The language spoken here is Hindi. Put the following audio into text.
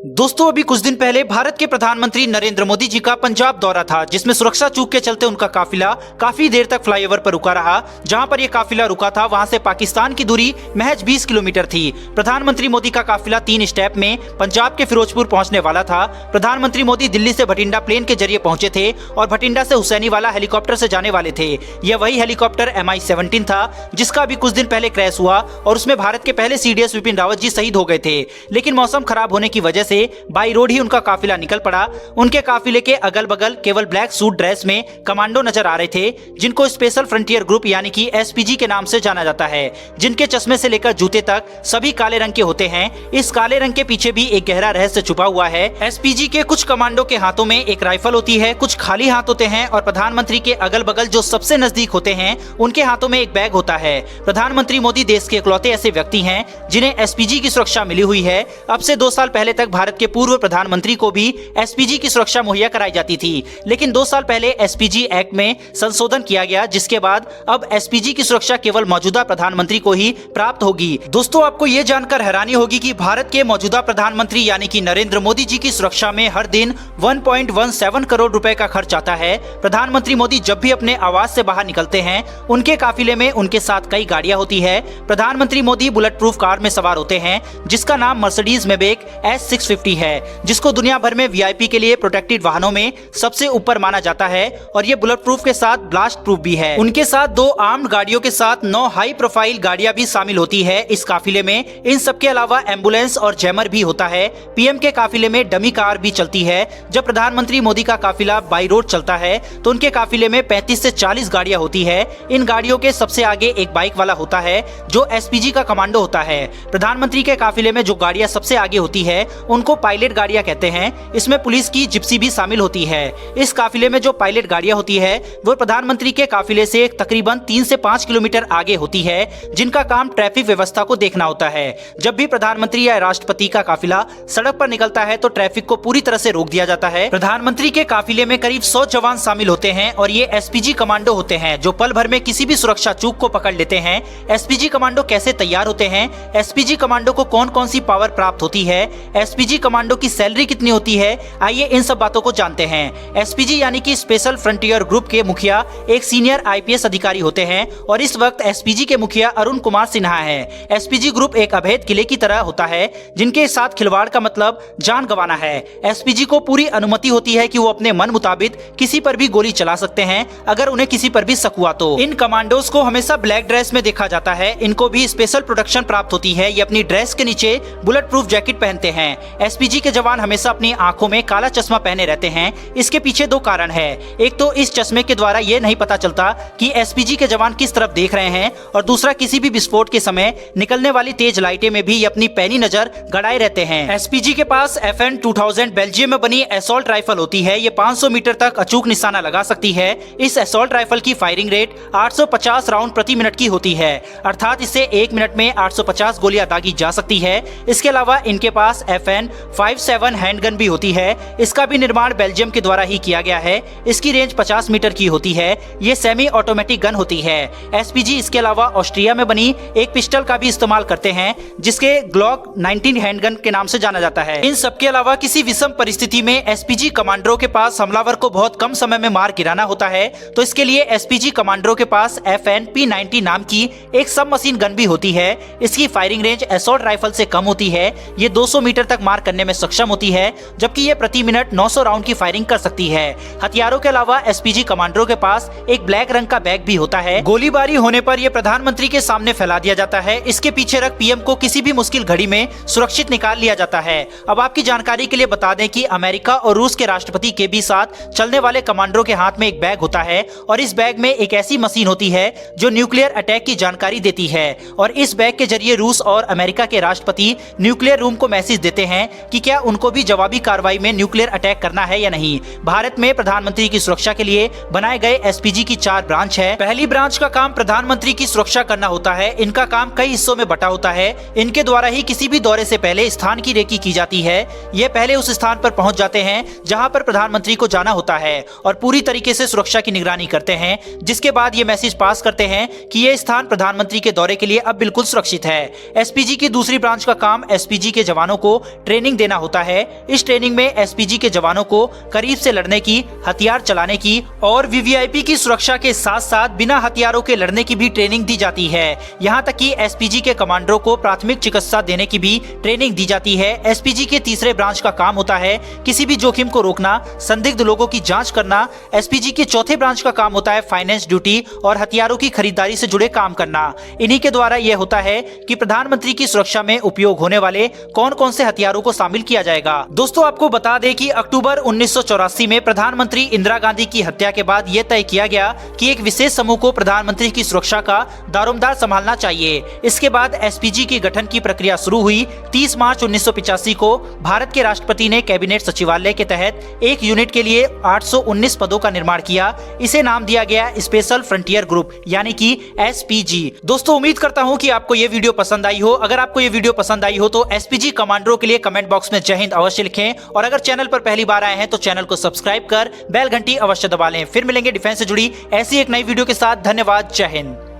दोस्तों अभी कुछ दिन पहले भारत के प्रधानमंत्री नरेंद्र मोदी जी का पंजाब दौरा था, जिसमें सुरक्षा चूक के चलते उनका काफिला काफी देर तक फ्लाईओवर पर रुका रहा। जहां पर यह काफिला रुका था वहां से पाकिस्तान की दूरी महज 20 किलोमीटर थी। प्रधानमंत्री मोदी का काफिला 3 स्टेप में पंजाब के फिरोजपुर पहुंचने वाला था। प्रधानमंत्री मोदी दिल्ली से भटिंडा प्लेन के जरिए पहुंचे थे और भटिंडा से हुसैनीवाला हेलीकॉप्टर से जाने वाले थे। यह वही हेलीकॉप्टर MI-17 था जिसका अभी कुछ दिन पहले क्रैश हुआ और उसमें भारत के पहले CDS विपिन रावत जी शहीद हो गए थे। लेकिन मौसम खराब होने की वजह से बाई रोड ही उनका काफिला निकल पड़ा। उनके काफिले के अगल बगल केवल ब्लैक सूट ड्रेस में कमांडो नजर आ रहे थे, जिनको स्पेशल फ्रंटियर ग्रुप यानी कि SPG के नाम से जाना जाता है, जिनके चश्मे से लेकर जूते तक सभी काले रंग के होते हैं। इस काले रंग के पीछे भी एक गहरा रहस्य छुपा हुआ है। SPG के कुछ कमांडो के हाथों में एक राइफल होती है, कुछ खाली हाथ होते हैं और प्रधानमंत्री के अगल बगल जो सबसे नजदीक होते हैं उनके हाथों में एक बैग होता है। प्रधानमंत्री मोदी देश के इकलौते ऐसे व्यक्ति हैं जिन्हें SPG की सुरक्षा मिली हुई है। अब से 2 साल पहले तक भारत के पूर्व प्रधानमंत्री को भी SPG की सुरक्षा मुहैया कराई जाती थी, लेकिन 2 साल पहले SPG एक्ट में संशोधन किया गया, जिसके बाद अब SPG की सुरक्षा केवल मौजूदा प्रधानमंत्री को ही प्राप्त होगी। दोस्तों आपको ये जानकर हैरानी होगी कि भारत के मौजूदा प्रधानमंत्री यानी कि नरेंद्र मोदी जी की सुरक्षा में हर दिन 1.17 करोड़ रुपए का खर्च आता है। प्रधानमंत्री मोदी जब भी अपने आवास से बाहर निकलते हैं उनके काफिले में उनके साथ कई गाड़ियां होती है। प्रधानमंत्री मोदी बुलेट प्रूफ कार में सवार होते हैं जिसका नाम मर्सिडीज मेबेक S650 है, जिसको दुनिया भर में VIP के लिए प्रोटेक्टेड वाहनों में सबसे ऊपर माना जाता है और ये बुलेट प्रूफ के साथ ब्लास्ट प्रूफ भी है। उनके साथ 2 आर्म्ड गाड़ियों के साथ 9 हाई प्रोफाइल गाड़ियां भी शामिल होती है इस काफिले में। इन सब के अलावा एम्बुलेंस और जैमर भी होता है। PM के काफिले में डमी कार भी चलती है। जब प्रधानमंत्री मोदी का काफिला बाई रोड चलता है तो उनके काफिले में 35 से 40 गाड़ियां होती है। इन गाड़ियों के सबसे आगे एक बाइक वाला होता है जो SPG का कमांडो होता है। प्रधानमंत्री के काफिले में जो गाड़ियां सबसे आगे होती है उनको पायलट गाड़ियां कहते हैं। इसमें पुलिस की जिप्सी भी शामिल होती है। इस काफिले में जो पायलट गाड़ियां होती है वो प्रधानमंत्री के काफिले से तकरीबन 3 से 5 किलोमीटर आगे होती है, जिनका काम ट्रैफिक व्यवस्था को देखना होता है। जब भी प्रधानमंत्री या राष्ट्रपति का काफिला सड़क पर निकलता है तो ट्रैफिक को पूरी तरह से रोक दिया जाता है। प्रधानमंत्री के काफिले में करीब 100 जवान शामिल होते हैं और ये SPG कमांडो होते हैं जो पल भर में किसी भी सुरक्षा चूक को पकड़ लेते हैं। SPG कमांडो कैसे तैयार होते हैं, SPG कमांडो को कौन कौन सी पावर प्राप्त होती है, SPG कमांडो की सैलरी कितनी होती है, आइए इन सब बातों को जानते हैं। SPG यानी कि स्पेशल फ्रंटियर ग्रुप के मुखिया एक सीनियर IPS अधिकारी होते हैं और इस वक्त SPG के मुखिया अरुण कुमार सिन्हा हैं। SPG ग्रुप एक अभेद किले की तरह होता है जिनके साथ खिलवाड़ का मतलब जान गंवाना है। SPG को पूरी अनुमति होती है कि वो अपने मन मुताबिक किसी पर भी गोली चला सकते हैं अगर उन्हें किसी पर भी शक हुआ तो। इन कमांडोज को हमेशा ब्लैक ड्रेस में देखा जाता है। इनको भी स्पेशल प्रोटेक्शन प्राप्त होती है। ये अपनी ड्रेस के नीचे बुलेट प्रूफ जैकेट पहनते हैं। SPG के जवान हमेशा अपनी आंखों में काला चश्मा पहने रहते हैं। इसके पीछे 2 कारण है। एक तो इस चश्मे के द्वारा ये नहीं पता चलता कि SPG के जवान किस तरफ देख रहे हैं और दूसरा किसी भी विस्फोट के समय निकलने वाली तेज लाइटें में भी ये अपनी पैनी नजर गड़ाए रहते हैं। SPG के पास FN 2000 बेल्जियम में बनी असॉल्ट राइफल होती है। ये 500 मीटर तक अचूक निशाना लगा सकती है। इस असॉल्ट राइफल की फायरिंग रेट 850 राउंड प्रति मिनट की होती है, अर्थात इससे 1 मिनट में 850 गोलियां दागी जा सकती है। इसके अलावा इनके पास FN 57 हैंडगन भी होती है। इसका भी निर्माण बेल्जियम के द्वारा ही किया गया है। इसकी रेंज 50 मीटर की होती है। ये सेमी ऑटोमेटिक गन होती है। SPG इसके अलावा ऑस्ट्रिया में बनी एक पिस्टल का भी इस्तेमाल करते हैं जिसके ग्लॉक 19 हैंडगन के नाम से जाना जाता है। इन सब के अलावा किसी विषम परिस्थिति में SPG कमांडरों के पास हमलावर को बहुत कम समय में मार गिराना होता है, तो इसके लिए SPG कमांडरों के पास FN P90 नाम की एक सब मशीन गन भी होती है। इसकी फायरिंग रेंज असॉल्ट राइफल से कम होती है। ये 200 मीटर तक मार करने में सक्षम होती है, जबकि ये प्रति मिनट 900 राउंड की फायरिंग कर सकती है। हथियारों के अलावा SPG कमांडरों के पास एक ब्लैक रंग का बैग भी होता है। गोलीबारी होने पर यह प्रधानमंत्री के सामने फैला दिया जाता है। इसके पीछे रख PM को किसी भी मुश्किल घड़ी में सुरक्षित निकाल लिया जाता है। अब आपकी जानकारी के लिए बता दें कि अमेरिका और रूस के राष्ट्रपति के भी साथ चलने वाले कमांडरों के हाथ में एक बैग होता है और इस बैग में एक ऐसी मशीन होती है जो न्यूक्लियर अटैक की जानकारी देती है और इस बैग के जरिए रूस और अमेरिका के राष्ट्रपति न्यूक्लियर रूम को मैसेज देते हैं कि क्या उनको भी जवाबी कार्रवाई में न्यूक्लियर अटैक करना है या नहीं। भारत में प्रधानमंत्री की सुरक्षा के लिए बनाए गए SPG की 4 ब्रांच है। पहली ब्रांच का काम प्रधानमंत्री की सुरक्षा करना होता है। इनका काम कई हिस्सों में बटा होता है। इनके द्वारा ही किसी भी दौरे से पहले स्थान की रेकी की जाती है। ये पहले उस स्थान पर पहुंच जाते हैं जहां पर प्रधानमंत्री को जाना होता है और पूरी तरीके से सुरक्षा की निगरानी करते हैं, जिसके बाद ये मैसेज पास करते हैं कि ये स्थान प्रधानमंत्री के दौरे के लिए अब बिल्कुल सुरक्षित है। SPG की दूसरी ब्रांच का काम SPG के जवानों को ट्रेनिंग देना होता है। इस ट्रेनिंग में एसपीजी के जवानों को करीब से लड़ने की, हथियार चलाने की और वीवीआईपी की सुरक्षा के साथ साथ बिना हथियारों के लड़ने की भी ट्रेनिंग दी जाती है। यहाँ तक कि एसपीजी के कमांडरों को प्राथमिक चिकित्सा देने की भी ट्रेनिंग दी जाती है। एसपीजी के तीसरे ब्रांच का काम होता है किसी भी जोखिम को रोकना, संदिग्ध लोगों की जांच करना। एसपीजी के चौथे ब्रांच का काम होता है फाइनेंस ड्यूटी और हथियारों की खरीदारी से जुड़े काम करना। इन्हीं के द्वारा यह होता है कि प्रधानमंत्री की सुरक्षा में उपयोग होने वाले कौन कौन से हथियारों को शामिल किया जाएगा। दोस्तों, आपको बता दें कि अक्टूबर 1984 में प्रधानमंत्री इंदिरा गांधी की हत्या के बाद यह तय किया गया कि एक विशेष समूह को प्रधानमंत्री की सुरक्षा का दारोमदार संभालना चाहिए। इसके बाद एसपीजी के गठन की प्रक्रिया शुरू हुई। 30 मार्च 1985 को भारत के राष्ट्रपति ने कैबिनेट सचिवालय के तहत एक यूनिट के लिए 819 पदों का निर्माण किया। इसे नाम दिया गया स्पेशल फ्रंटियर ग्रुप यानी कि एसपीजी। दोस्तों, उम्मीद करता हूं कि आपको ये वीडियो पसंद आई हो। अगर आपको ये वीडियो पसंद आई हो तो एसपीजी कमांडरों के लिए कमेंट बॉक्स में जय हिंद अवश्य लिखें और अगर चैनल पर पहली बार आए हैं तो चैनल को सब्सक्राइब कर बेल घंटी अवश्य दबा लें। फिर मिलेंगे डिफेंस से जुड़ी ऐसी एक नई वीडियो के साथ। धन्यवाद। जय हिंद।